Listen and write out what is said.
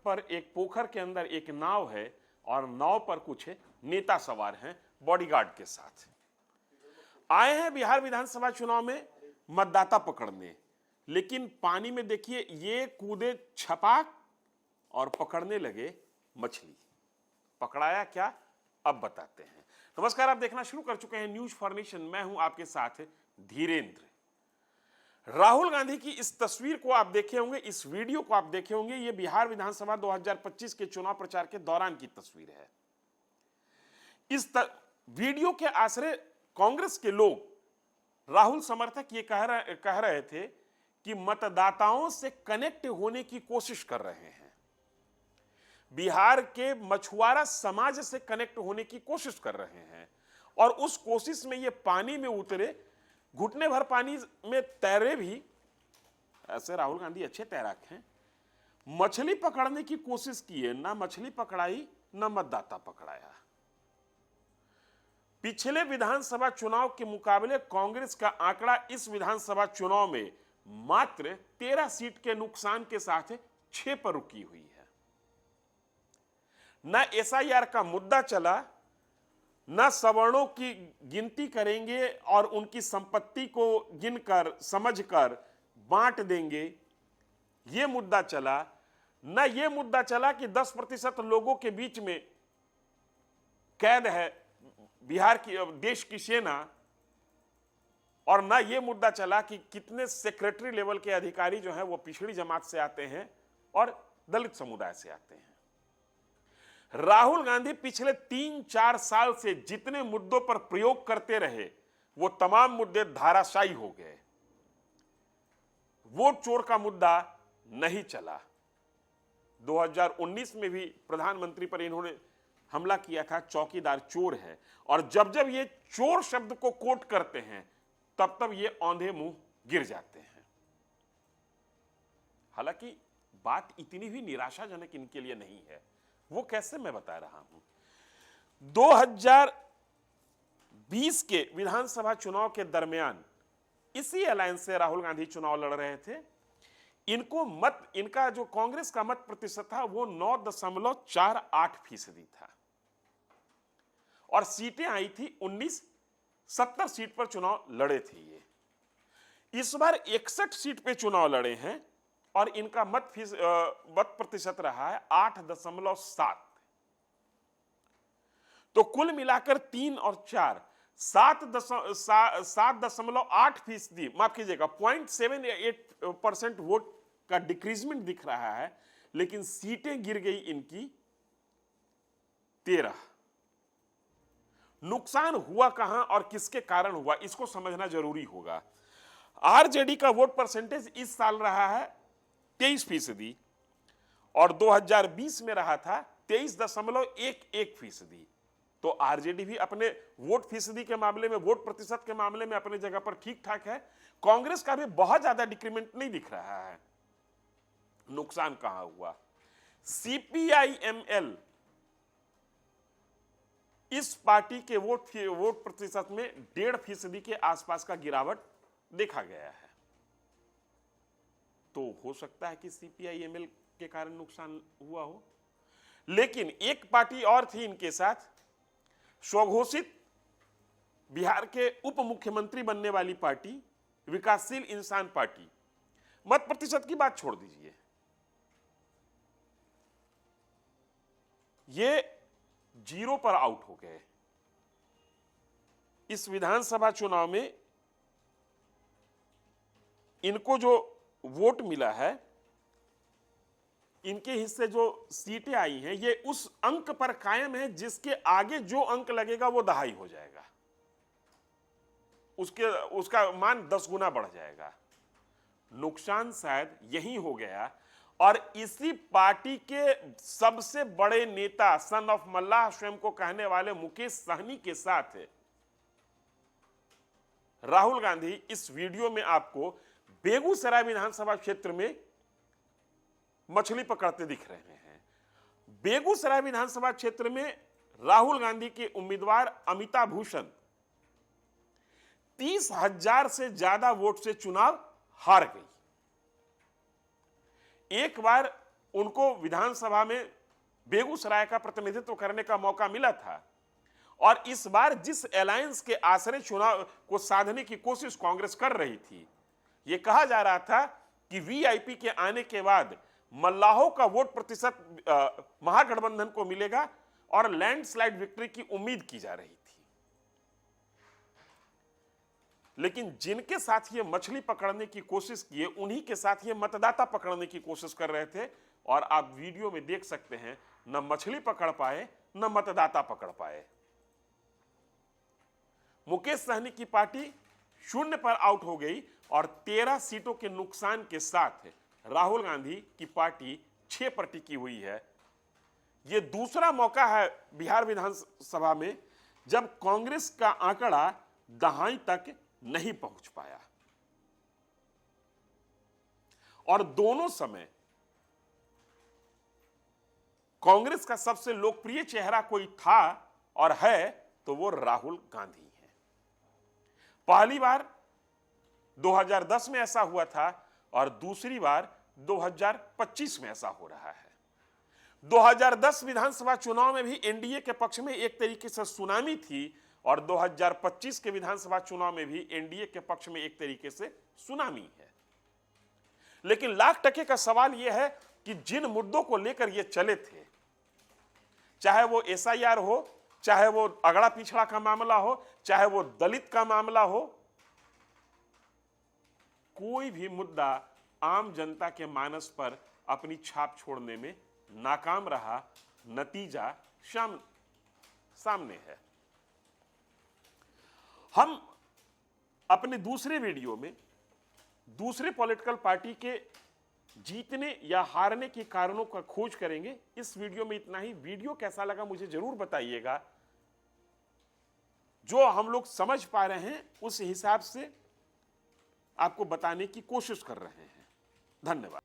पर एक पोखर के अंदर एक नाव है और नाव पर कुछ नेता सवार हैं बॉडीगार्ड के साथ। आए हैं बिहार विधानसभा चुनाव में मतदाता पकड़ने, लेकिन पानी में देखिए ये कूदे छपाक और पकड़ने लगे मछली। पकड़ाया क्या, अब बताते हैं। नमस्कार, आप देखना शुरू कर चुके हैं न्यूज फॉर नेशन। मैं हूं आपके साथ धीरेन्द्र। राहुल गांधी की इस तस्वीर को आप देखे होंगे, इस वीडियो को आप देखे होंगे। ये बिहार विधानसभा 2025 के चुनाव प्रचार के दौरान की तस्वीर है। इस वीडियो के आश्रय कांग्रेस के लोग, राहुल समर्थक ये कह रहे थे कि मतदाताओं से कनेक्ट होने की कोशिश कर रहे हैं, बिहार के मछुआरा समाज से कनेक्ट होने की कोशिश कर रहे हैं और उस कोशिश में ये पानी में उतरे, घुटने भर पानी में तैरे भी। ऐसे राहुल गांधी अच्छे तैराक हैं। मछली पकड़ने की कोशिश की है, ना मछली पकड़ाई ना मतदाता पकड़ाया। पिछले विधानसभा चुनाव के मुकाबले कांग्रेस का आंकड़ा इस विधानसभा चुनाव में मात्र 13 सीट के नुकसान के साथ 6 पर रुकी हुई है। न एसआईआर का मुद्दा चला, न सवर्णों की गिनती करेंगे और उनकी संपत्ति को गिनकर समझकर बांट देंगे, यह मुद्दा चला। न यह मुद्दा चला कि 10% लोगों के बीच में कैद है बिहार की, देश की सेना, और ना यह मुद्दा चला कि कितने सेक्रेटरी लेवल के अधिकारी जो हैं वो पिछड़ी जमात से आते हैं और दलित समुदाय से आते हैं। राहुल गांधी पिछले 3-4 साल से जितने मुद्दों पर प्रयोग करते रहे वो तमाम मुद्दे धाराशायी हो गए। वोट चोर का मुद्दा नहीं चला। 2019 में भी प्रधानमंत्री पर इन्होंने हमला किया था, चौकीदार चोर है, और जब जब ये चोर शब्द को कोट करते हैं तब तब ये औंधे मुंह गिर जाते हैं। हालांकि बात इतनी भी निराशाजनक इनके लिए नहीं है। वो कैसे, मैं बता रहा हूं। 2020 के विधानसभा चुनाव के दरमियान इसी अलायंस से राहुल गांधी चुनाव लड़ रहे थे। इनका जो कांग्रेस का मत प्रतिशत था वो 9.48% था और सीटें आई थी 19। 70 सीट पर चुनाव लड़े थे ये। इस बार 61 सीट पे चुनाव लड़े हैं और इनका मत प्रतिशत रहा है 8.7। तो कुल मिलाकर 3 और 4 7.8%, माफ कीजिएगा 0.78% वोट का डिक्रीजमेंट दिख रहा है, लेकिन सीटें गिर गई इनकी 13। नुकसान हुआ कहां और किसके कारण हुआ, इसको समझना जरूरी होगा। आरजेडी का वोट परसेंटेज इस साल रहा है 23% और 2020 में रहा था 23.11%। तो आरजेडी भी अपने वोट फीसदी के मामले में, वोट प्रतिशत के मामले में अपने जगह पर ठीक ठाक है। कांग्रेस का भी बहुत ज्यादा डिक्रीमेंट नहीं दिख रहा है। नुकसान कहां हुआ? सीपीआईएमएल, इस पार्टी के वोट प्रतिशत में 1.5% के आसपास का गिरावट देखा गया है। तो हो सकता है कि सीपीआईएमएल के कारण नुकसान हुआ हो। लेकिन एक पार्टी और थी इनके साथ, स्वघोषित बिहार के उप मुख्यमंत्री बनने वाली पार्टी विकासशील इंसान पार्टी। मत प्रतिशत की बात छोड़ दीजिए, ये 0 पर आउट हो गए। इस विधानसभा चुनाव में इनको जो वोट मिला है, इनके हिस्से जो सीटें आई हैं, ये उस अंक पर कायम है जिसके आगे जो अंक लगेगा वो दहाई हो जाएगा, उसका मान 10 गुना बढ़ जाएगा। नुकसान शायद यही हो गया और इसी पार्टी के सबसे बड़े नेता, सन ऑफ मल्लाह स्वयं को कहने वाले मुकेश सहनी के साथ राहुल गांधी इस वीडियो में आपको बेगूसराय विधानसभा क्षेत्र में मछली पकड़ते दिख रहे हैं। बेगूसराय विधानसभा क्षेत्र में राहुल गांधी के उम्मीदवार अमिता भूषण 30,000 से ज्यादा वोट से चुनाव हार गई। एक बार उनको विधानसभा में बेगूसराय का प्रतिनिधित्व करने का मौका मिला था और इस बार जिस अलायंस के आश्रय चुनाव को साधने की कोशिश कांग्रेस कर रही थी, यह कहा जा रहा था कि वीआईपी के आने के बाद मल्लाहों का वोट प्रतिशत महागठबंधन को मिलेगा और लैंडस्लाइड विक्ट्री की उम्मीद की जा रही थी। लेकिन जिनके साथ ये मछली पकड़ने की कोशिश किए, उन्हीं के साथ ये मतदाता पकड़ने की कोशिश कर रहे थे और आप वीडियो में देख सकते हैं, न मछली पकड़ पाए न मतदाता पकड़ पाए। मुकेश सहनी की पार्टी 0 पर आउट हो गई और 13 सीटों के नुकसान के साथ राहुल गांधी की पार्टी 6 पर टिकी हुई है। यह दूसरा मौका है बिहार विधानसभा में जब कांग्रेस का आंकड़ा दहाई तक नहीं पहुंच पाया और दोनों समय कांग्रेस का सबसे लोकप्रिय चेहरा कोई था और है तो वो राहुल गांधी है। पहली बार 2010 में ऐसा हुआ था और दूसरी बार 2025 में ऐसा हो रहा है। 2010 विधानसभा चुनाव में भी एनडीए के पक्ष में एक तरीके से सुनामी थी और 2025 के विधानसभा चुनाव में भी एनडीए के पक्ष में एक तरीके से सुनामी है। लेकिन लाख टके का सवाल यह है कि जिन मुद्दों को लेकर ये चले थे, चाहे वो एसआईआर हो, चाहे वो अगड़ा पिछड़ा का मामला हो, चाहे वो दलित का मामला हो, कोई भी मुद्दा आम जनता के मानस पर अपनी छाप छोड़ने में नाकाम रहा। नतीजा सामने है। हम अपने दूसरे वीडियो में दूसरे पॉलिटिकल पार्टी के जीतने या हारने के कारणों का खोज करेंगे। इस वीडियो में इतना ही। वीडियो कैसा लगा मुझे जरूर बताइएगा। जो हम लोग समझ पा रहे हैं उस हिसाब से आपको बताने की कोशिश कर रहे हैं। धन्यवाद।